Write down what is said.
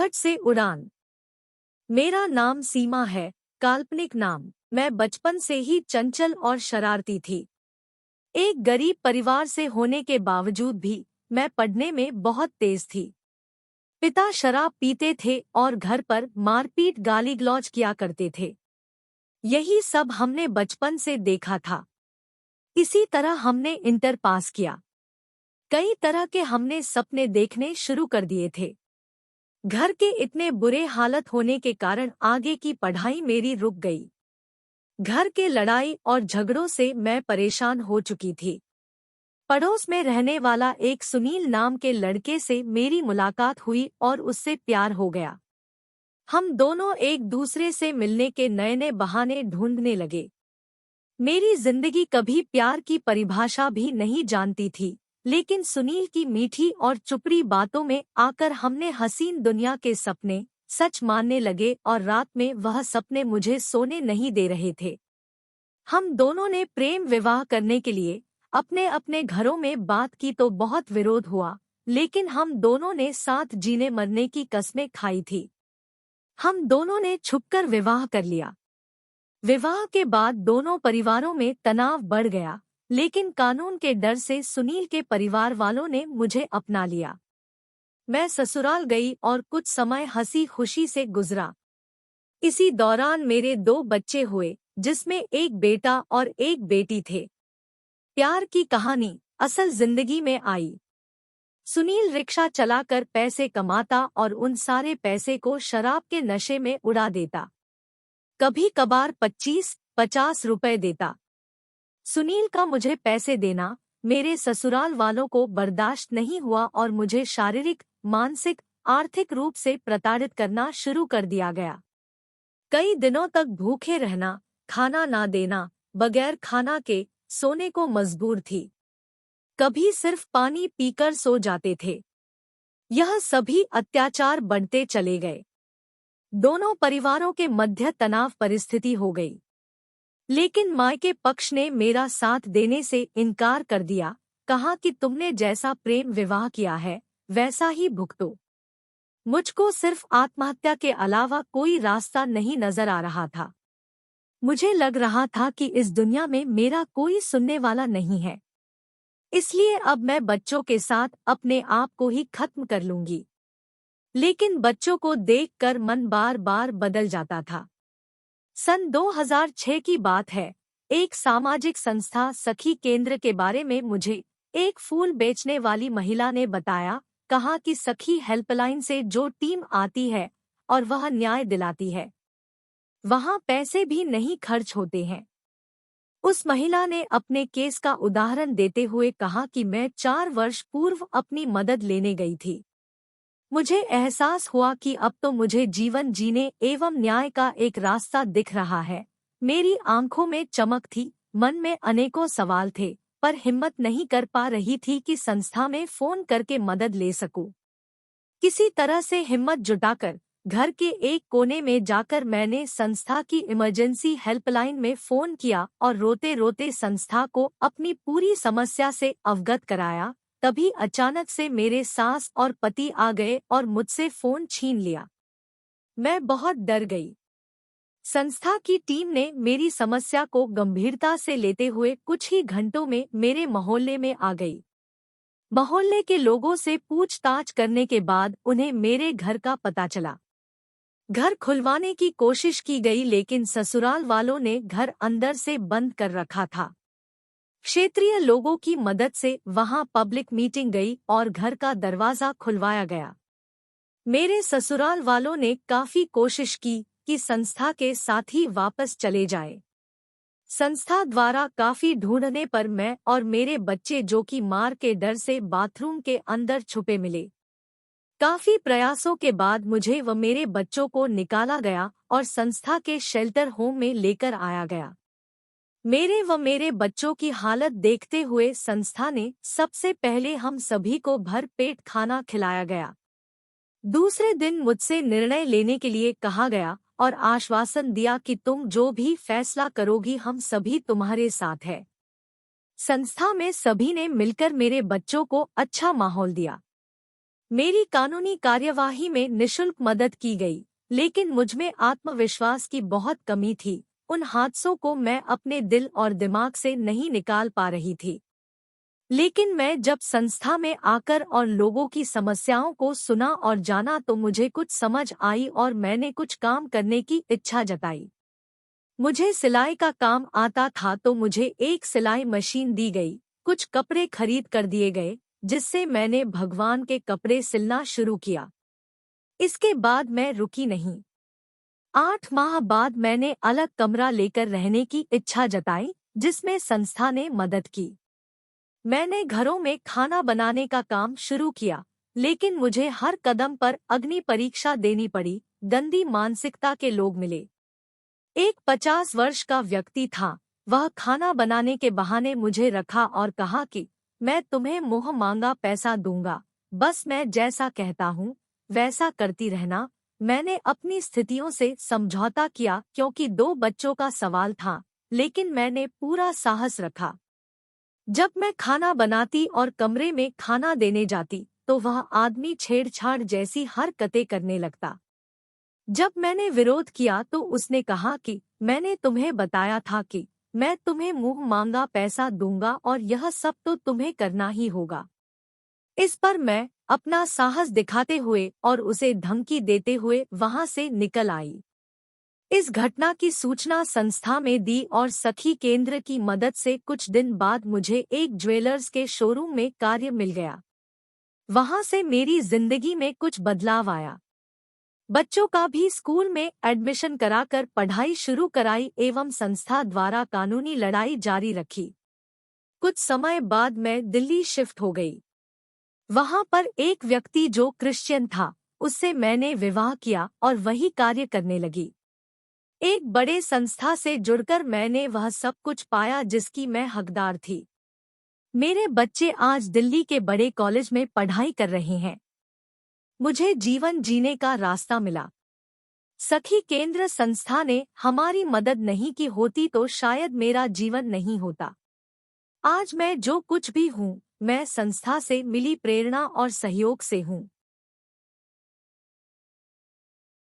घूंघट से उड़ान। मेरा नाम सीमा है, काल्पनिक नाम। मैं बचपन से ही चंचल और शरारती थी। एक गरीब परिवार से होने के बावजूद भी मैं पढ़ने में बहुत तेज थी। पिता शराब पीते थे और घर पर मारपीट गाली गलौज किया करते थे। यही सब हमने बचपन से देखा था। इसी तरह हमने इंटर पास किया। कई तरह के हमने सपने देखने शुरू कर दिए थे। घर के इतने बुरे हालत होने के कारण आगे की पढ़ाई मेरी रुक गई। घर के लड़ाई और झगड़ों से मैं परेशान हो चुकी थी। पड़ोस में रहने वाला एक सुनील नाम के लड़के से मेरी मुलाकात हुई और उससे प्यार हो गया। हम दोनों एक दूसरे से मिलने के नए नए बहाने ढूंढने लगे। मेरी जिंदगी कभी प्यार की परिभाषा भी नहीं जानती थी, लेकिन सुनील की मीठी और चुपड़ी बातों में आकर हमने हसीन दुनिया के सपने सच मानने लगे और रात में वह सपने मुझे सोने नहीं दे रहे थे। हम दोनों ने प्रेम विवाह करने के लिए अपने अपने घरों में बात की तो बहुत विरोध हुआ, लेकिन हम दोनों ने साथ जीने मरने की कस्में खाई थी। हम दोनों ने छुपकर विवाह कर लिया। विवाह के बाद दोनों परिवारों में तनाव बढ़ गया, लेकिन कानून के डर से सुनील के परिवार वालों ने मुझे अपना लिया। मैं ससुराल गई और कुछ समय हंसी खुशी से गुजरा। इसी दौरान मेरे 2 बच्चे हुए, जिसमें एक बेटा और एक बेटी थे। प्यार की कहानी असल जिंदगी में आई। सुनील रिक्शा चलाकर पैसे कमाता और उन सारे पैसे को शराब के नशे में उड़ा देता। कभी कभार 25-50 रुपए देता। सुनील का मुझे पैसे देना मेरे ससुराल वालों को बर्दाश्त नहीं हुआ और मुझे शारीरिक, मानसिक, आर्थिक रूप से प्रताड़ित करना शुरू कर दिया गया। कई दिनों तक भूखे रहना, खाना ना देना, बगैर खाना के सोने को मजबूर थी। कभी सिर्फ पानी पीकर सो जाते थे। यह सभी अत्याचार बढ़ते चले गए। दोनों परिवारों के मध्य तनाव परिस्थिति हो गई, लेकिन मायके पक्ष ने मेरा साथ देने से इनकार कर दिया। कहा कि तुमने जैसा प्रेम विवाह किया है वैसा ही भुगतो। मुझको सिर्फ आत्महत्या के अलावा कोई रास्ता नहीं नजर आ रहा था। मुझे लग रहा था कि इस दुनिया में मेरा कोई सुनने वाला नहीं है, इसलिए अब मैं बच्चों के साथ अपने आप को ही खत्म कर लूंगी। लेकिन बच्चों को देखकर मन बार बार बदल जाता था। सन 2006 की बात है। एक सामाजिक संस्था सखी केंद्र के बारे में मुझे एक फूल बेचने वाली महिला ने बताया। कहा कि सखी हेल्पलाइन से जो टीम आती है और वह न्याय दिलाती है, वहां पैसे भी नहीं खर्च होते हैं। उस महिला ने अपने केस का उदाहरण देते हुए कहा कि मैं 4 वर्ष पूर्व अपनी मदद लेने गई थी। मुझे एहसास हुआ कि अब तो मुझे जीवन जीने एवं न्याय का एक रास्ता दिख रहा है। मेरी आंखों में चमक थी, मन में अनेकों सवाल थे, पर हिम्मत नहीं कर पा रही थी कि संस्था में फोन करके मदद ले सकूं। किसी तरह से हिम्मत जुटाकर घर के एक कोने में जाकर मैंने संस्था की इमरजेंसी हेल्पलाइन में फोन किया और रोते रोते संस्था को अपनी पूरी समस्या से अवगत कराया। तभी अचानक से मेरे सास और पति आ गए और मुझसे फोन छीन लिया। मैं बहुत डर गई। संस्था की टीम ने मेरी समस्या को गंभीरता से लेते हुए कुछ ही घंटों में मेरे मोहल्ले में आ गई। मोहल्ले के लोगों से पूछताछ करने के बाद उन्हें मेरे घर का पता चला। घर खुलवाने की कोशिश की गई, लेकिन ससुराल वालों ने घर अंदर से बंद कर रखा था। क्षेत्रीय लोगों की मदद से वहां पब्लिक मीटिंग गई और घर का दरवाजा खुलवाया गया। मेरे ससुराल वालों ने काफी कोशिश की कि संस्था के साथ ही वापस चले जाए। संस्था द्वारा काफी ढूंढने पर मैं और मेरे बच्चे, जो कि मार के डर से बाथरूम के अंदर छुपे मिले। काफी प्रयासों के बाद मुझे व मेरे बच्चों को निकाला गया और संस्था के शेल्टर होम में लेकर आया गया। मेरे व मेरे बच्चों की हालत देखते हुए संस्था ने सबसे पहले हम सभी को भर पेट खाना खिलाया गया। दूसरे दिन मुझसे निर्णय लेने के लिए कहा गया और आश्वासन दिया कि तुम जो भी फैसला करोगी हम सभी तुम्हारे साथ हैं। संस्था में सभी ने मिलकर मेरे बच्चों को अच्छा माहौल दिया। मेरी कानूनी कार्यवाही में निशुल्क मदद की गई, लेकिन मुझमें आत्मविश्वास की बहुत कमी थी। उन हादसों को मैं अपने दिल और दिमाग से नहीं निकाल पा रही थी। लेकिन मैं जब संस्था में आकर और लोगों की समस्याओं को सुना और जाना तो मुझे कुछ समझ आई और मैंने कुछ काम करने की इच्छा जताई। मुझे सिलाई का काम आता था तो मुझे एक सिलाई मशीन दी गई, कुछ कपड़े खरीद कर दिए गए, जिससे मैंने भगवान के कपड़े सिलना शुरू किया। इसके बाद मैं रुकी नहीं। 8 माह बाद मैंने अलग कमरा लेकर रहने की इच्छा जताई, जिसमें संस्था ने मदद की। मैंने घरों में खाना बनाने का काम शुरू किया, लेकिन मुझे हर कदम पर अग्नि परीक्षा देनी पड़ी। गंदी मानसिकता के लोग मिले। एक 50 वर्ष का व्यक्ति था। वह खाना बनाने के बहाने मुझे रखा और कहा कि मैं तुम्हें मुंह मांगा पैसा दूंगा, बस मैं जैसा कहता हूँ वैसा करती रहना। मैंने अपनी स्थितियों से समझौता किया क्योंकि 2 बच्चों का सवाल था, लेकिन मैंने पूरा साहस रखा। जब मैं खाना बनाती और कमरे में खाना देने जाती तो वह आदमी छेड़छाड़ जैसी हरकतें करने लगता। जब मैंने विरोध किया तो उसने कहा कि मैंने तुम्हें बताया था कि मैं तुम्हें मुंह मांगा पैसा दूंगा और यह सब तो तुम्हें करना ही होगा। इस पर मैं अपना साहस दिखाते हुए और उसे धमकी देते हुए वहां से निकल आई। इस घटना की सूचना संस्था में दी और सखी केंद्र की मदद से कुछ दिन बाद मुझे एक ज्वेलर्स के शोरूम में कार्य मिल गया। वहां से मेरी जिंदगी में कुछ बदलाव आया। बच्चों का भी स्कूल में एडमिशन कराकर पढ़ाई शुरू कराई एवं संस्था द्वारा कानूनी लड़ाई जारी रखी। कुछ समय बाद मैं दिल्ली शिफ्ट हो गई। वहां पर एक व्यक्ति जो क्रिश्चियन था, उससे मैंने विवाह किया और वही कार्य करने लगी। एक बड़े संस्था से जुड़कर मैंने वह सब कुछ पाया जिसकी मैं हकदार थी। मेरे बच्चे आज दिल्ली के बड़े कॉलेज में पढ़ाई कर रहे हैं। मुझे जीवन जीने का रास्ता मिला। सखी केंद्र संस्था ने हमारी मदद नहीं की होती तो शायद मेरा जीवन नहीं होता। आज मैं जो कुछ भी हूँ, मैं संस्था से मिली प्रेरणा और सहयोग से हूँ।